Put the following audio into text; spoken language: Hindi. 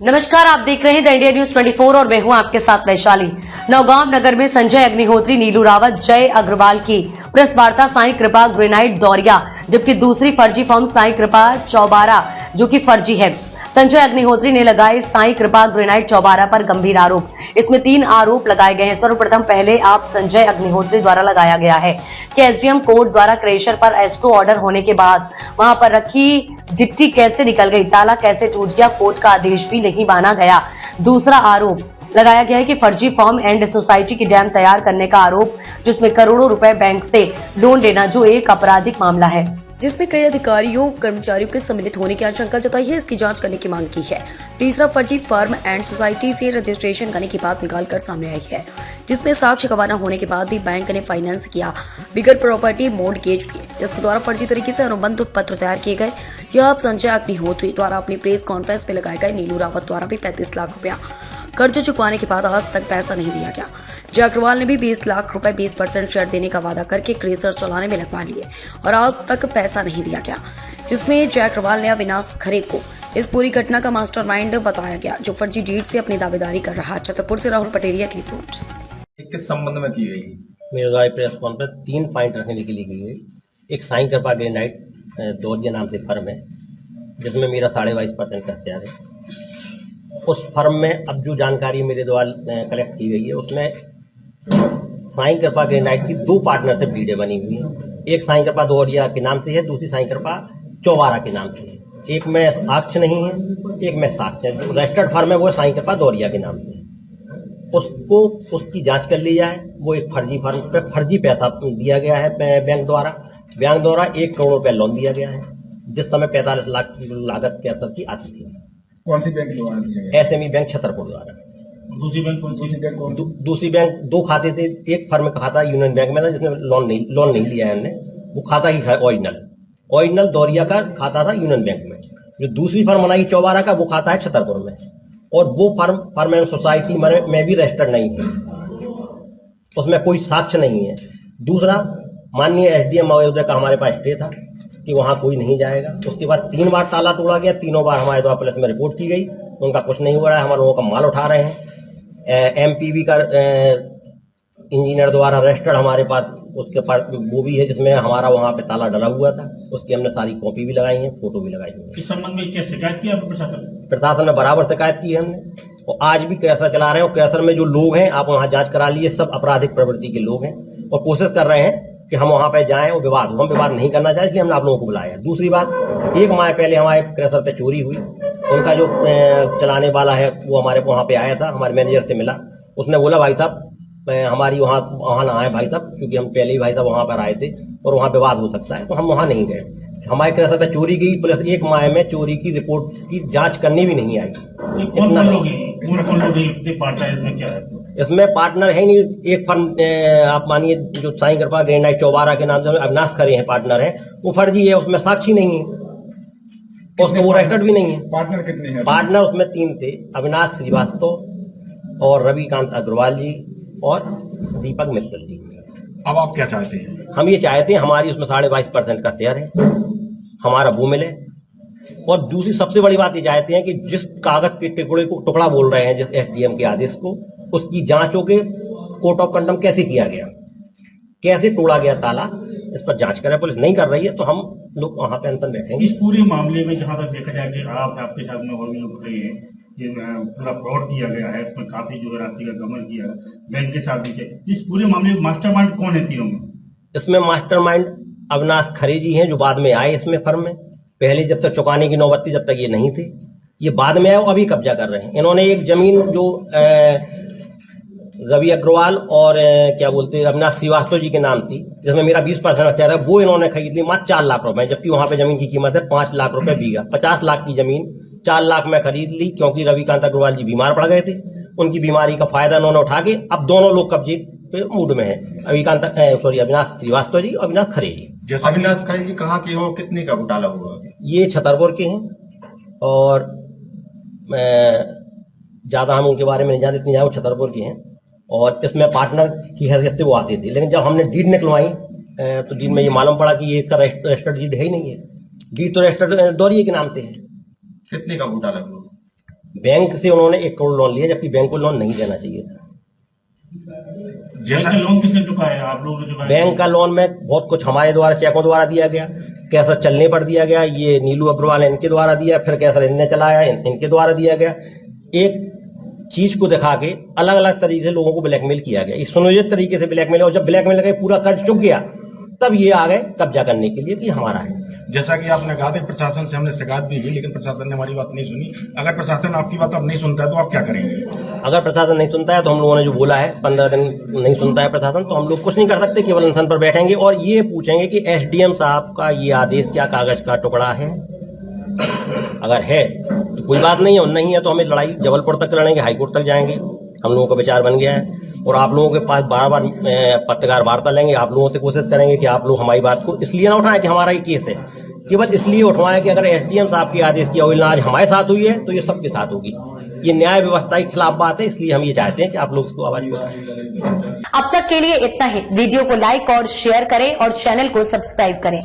नमस्कार, आप देख रहे हैं द इंडिया न्यूज 24 और मैं हूं आपके साथ वैशाली। नौगांव नगर में संजय अग्निहोत्री, नीलू रावत, जय अग्रवाल की प्रेस वार्ता साईं कृपा ग्रेनाइट दौरिया, जबकि दूसरी फर्जी फॉर्म साईं कृपा चौबारा जो कि फर्जी है। संजय अग्निहोत्री ने लगाए साईं कृपा ग्रेनाइट चौबारा पर गंभीर आरोप। इसमें 3 आरोप लगाए गए हैं। सर्वप्रथम पहले आप संजय अग्निहोत्री द्वारा लगाया गया है कि एसडीएम कोर्ट द्वारा क्रेशर पर एस्ट्रो ऑर्डर होने के बाद वहां पर रखी गिट्टी कैसे निकल गई, ताला कैसे टूट गया, कोर्ट का आदेश भी नहीं माना गया। दूसरा आरोप लगाया गया है कि फर्जी फॉर्म एंड सोसाइटी की डैम तैयार करने का आरोप, जिसमें करोड़ों रुपए बैंक से लोन लेना, जो एक आपराधिक मामला है, जिसमें कई अधिकारियों कर्मचारियों के सम्मिलित होने की आशंका जताई है। इसकी जांच करने की मांग की है। तीसरा, फर्जी फर्म एंड सोसाइटी से रजिस्ट्रेशन करने की बात निकालकर सामने आई है, जिसमें साक्ष्य गवाह न होने के बाद भी बैंक ने फाइनेंस किया, बिगर प्रॉपर्टी मॉर्टगेज किए, जिसके द्वारा फर्जी तरीके से अनुबंध पत्र तैयार किए गए। यह आप संजय अग्निहोत्री द्वारा अपनी प्रेस कॉन्फ्रेंस में लगाए गए। नीलू रावत द्वारा भी 35 लाख रुपया कर्ज चुकवाने के बाद आज तक पैसा नहीं दिया गया। जय अग्रवाल ने भी 20 लाख रुपए 20% शेयर देने का वादा करके क्रेशर चलाने में लगवा लिए और आज तक पैसा नहीं दिया गया, जिसमें जय अग्रवाल ने अविनाश खरे को इस पूरी घटना का मास्टरमाइंड बताया गया, जो फर्जी डीड से अपनी दावेदारी कर रहा। छतरपुर से राहुल पटेरिया की रिपोर्ट। किस संबंध में की गई? मेरे द्वारा प्रेस कॉन्फ्रेंस 3 पॉइंट रखने के लिए की गई। एक साईं कृपा ग्रेनाइट दौरिया नाम से फर्म है, जिसमें मेरा 22.5% का शेयर है। उस फर्म में अब जो जानकारी मेरे द्वारा कलेक्ट की गई है, उसमें साईं कृपा ग्रेनाइट की 2 पार्टनरशिप डीडें बनी हुई हैं। एक साईं कृपा दौरिया के नाम से है, दूसरी साईं कृपा चौबारा के नाम से है। एक में साक्ष्य नहीं है, एक में साक्ष्य है। जो रजिस्टर्ड फर्म है वो साईं कृपा दौरिया के नाम से है। उसको उसकी जांच कर ली जाए। वो एक फर्जी फर्म पे फर्जी पैसा दिया गया है बैंक द्वारा। बैंक द्वारा 1 करोड़ रुपया लोन दिया गया है, जिस समय 45 लाख की लागत के असर की आती थी। कौन सी बैंक द्वारा दिया गया? एसएमई बैंक छतरपुर द्वारा। दूसरी बैंक कौन सी? दूसरी बैंक 2 खाते थे। एक फर्म का खाता यूनियन बैंक में था, जिसने लोन नहीं लिया है हमने। वो खाता ही था ओरिजिनल दौरिया का खाता था यूनियन बैंक में। जो दूसरी फर्म बनाई चौबारा का, वो खाता है छतरपुर में, और वो फर्म एंड सोसाइटी में भी रजिस्टर्ड नहीं है। उसमें कोई साक्ष्य नहीं है। दूसरा, माननीय एसडीएम महोदय का हमारे पास स्टे था कि वहां कोई नहीं जाएगा। उसके बाद 3 बार ताला तोड़ा गया। तीनों बार हमारे द्वारा पुलिस में रिपोर्ट की गई, उनका कुछ नहीं हो रहा है। हमारे लोगों का माल उठा रहे हैं। एमपीवी का इंजीनियर द्वारा रजिस्टर्ड हमारे पास उसके पास वो भी है, जिसमें हमारा वहां पे ताला डला हुआ था। उसकी हमने सारी कॉपी भी लगाई है, फोटो भी लगाई है। इस संबंध में क्या शिकायत की आपने प्रशासन? प्रशासन ने बराबर शिकायत की है हमने, और आज भी कैसर चला रहे हैं। और कैसर में जो लोग हैं, आप वहां जांच करा लिए, सब आपराधिक प्रवृत्ति के लोग हैं और कोशिश कर रहे हैं कि हम वहां पे जाएं और विवाद हो। हम विवाद नहीं करना चाहते, इसलिए हमने आप लोगों को बुलाया है। दूसरी बात, 1 माह पहले हमारे क्रेशर पे चोरी हुई। उनका जो चलाने वाला है वो हमारे वहां पे आया था, हमारे मैनेजर से मिला। उसने बोला, भाई साहब हमारी वहां ना आए भाई साहब, क्योंकि हम पहले ही भाई साहब वहां पर आए थे और वहां विवाद हो सकता है, तो हम वहां नहीं गए। हमारे क्रेशर पे चोरी गई, प्लस 1 माह में चोरी की रिपोर्ट की जांच करने भी नहीं आई। इसमें पार्टनर है नहीं। एक फर्म आप मानिए, जो साईं कृपा ग्रेनाइट चौबारा के नाम से अविनाश खरे हैं पार्टनर है, वो फर्जी है। उसमें साक्षी नहीं है, उसको वो रजिस्टर्ड भी नहीं है। पार्टनर कितने हैं? पार्टनर उसमें 3 थे, अविनाश श्रीवास्तव और रविकांत अग्रवाल जी और दीपक मित्तल जी। अब आप क्या चाहते हैं? हम ये चाहते हैं, हमारी उसमें 22.5% का शेयर है, हमारा वो मिले। और दूसरी सबसे बड़ी बात ये चाहते हैं कि जिस कागज के टुकड़ा बोल रहे हैं, जिस एसडीएम के आदेश को, उसकी जांच हो के कोर्ट ऑफ कंडम कैसे किया गया, कैसे तोड़ा गया ताला, इस पर जांच करे। पुलिस नहीं कर रही है, तो हम लोग वहां पे अंतर बैठेंगे। इस पूरे मामले में जहां तक देखा जाए कि आपके साथ में और भी लोग खड़े हैं, ये पूरा फ्रॉड किया गया है, इसमें काफी जो है राशि का गबन किया बैंक के साथ भी। इस पूरे मामले में मास्टरमाइंड कौन है तीनों में? इसमें मास्टरमाइंड अविनाश खरे जी हैं, जो बाद में आए इसमें फर्म में। पहले जब तक चुकाने की नौबत थी, जब तक ये नहीं थे, ये बाद में आए और अभी कब्जा कर रहे हैं। इन्होंने एक जमीन जो रवि अग्रवाल और क्या बोलते हैं अविनाश श्रीवास्तव जी के नाम थी, जिसमें मेरा 20% शेयर है, वो इन्होंने खरीद ली मात्र 4 लाख रुपए, जबकि वहां पे जमीन की कीमत है 5 लाख रुपए बीघा। 50 लाख की जमीन 4 लाख में खरीद ली, क्योंकि रविकांत अग्रवाल जी बीमार पड़ गए थे। उनकी बीमारी का फायदा इन्होंने उठा के अब दोनों लोग कब्जे पे मूड में है, अविनाश श्रीवास्तव जी और अविनाश खरे जी। अविनाश खरे जी कहाँ के हो, कितने का घोटाला हुआ? ये छतरपुर के हैं, और ज्यादा हम उनके बारे में नहीं जानते, इतनी ज्यादा छतरपुर के हैं। और इसमें पार्टनर की हैसियत से वो आते थे, लेकिन जब हमने डीड निकलवाई तो डीड में ये मालूम पड़ा कि ये रजिस्टर्ड डीड है ही नहीं है। डीड तो रजिस्टर्ड दौरिया के नाम से है। कितने का घोटाला हुआ? बैंक से उन्होंने 1 करोड़ लोन लिया, जबकि बैंक को लोन नहीं देना चाहिए था। जैसा लोन किसने चुका है, आप लोगों ने चुका है? बैंक का लोन में बहुत कुछ हमारे द्वारा चेकों द्वारा दिया गया, कैसर चलने पर दिया गया, ये नीलू अग्रवाल इनके द्वारा दिया, फिर कैसर इनने चलाया, इनके द्वारा दिया गया। एक चीज को दिखा के अलग अलग तरीके से लोगों को ब्लैकमेल किया गया, इस सुनियोजित तरीके से ब्लैकमेल। और जब ब्लैकमेल करके पूरा कर्ज चुक गया, तब ये आ गए कब्जा करने के लिए कि हमारा है। जैसा कि आपने कहा था प्रशासन से हमने शिकायत भी की, लेकिन प्रशासन ने हमारी बात नहीं सुनी। अगर प्रशासन आपकी बात अब नहीं सुनता है तो आप क्या करेंगे? अगर प्रशासन नहीं सुनता है तो हम लोगों ने जो बोला है 15 दिन नहीं सुनता है प्रशासन, तो हम लोग कुछ नहीं कर सकते, केवल अनशन पर बैठेंगे और ये पूछेंगे कि एसडीएम साहब का ये आदेश क्या कागज का टुकड़ा है। अगर है तो कोई बात नहीं है, और नहीं है तो हमें लड़ाई जबलपुर तक लड़ेंगे, हाईकोर्ट तक जाएंगे। हम लोगों का विचार बन गया है और आप लोगों के पास बार बार पत्रकार वार्ता लेंगे, आप लोगों से कोशिश करेंगे कि आप लोग हमारी बात को इसलिए ना उठाएं कि हमारा ये केस है, केवल इसलिए उठवाएं कि अगर एसडीएम साहब की आदेश की अवहेलना आज हमारे साथ हुई है तो ये सबके साथ होगी। ये न्याय व्यवस्था के खिलाफ बात है, इसलिए हम ये चाहते हैं कि आप लोग इसको आवाज उठाएं। अब तक के लिए इतना ही। वीडियो को लाइक और शेयर करें और चैनल को सब्सक्राइब करें।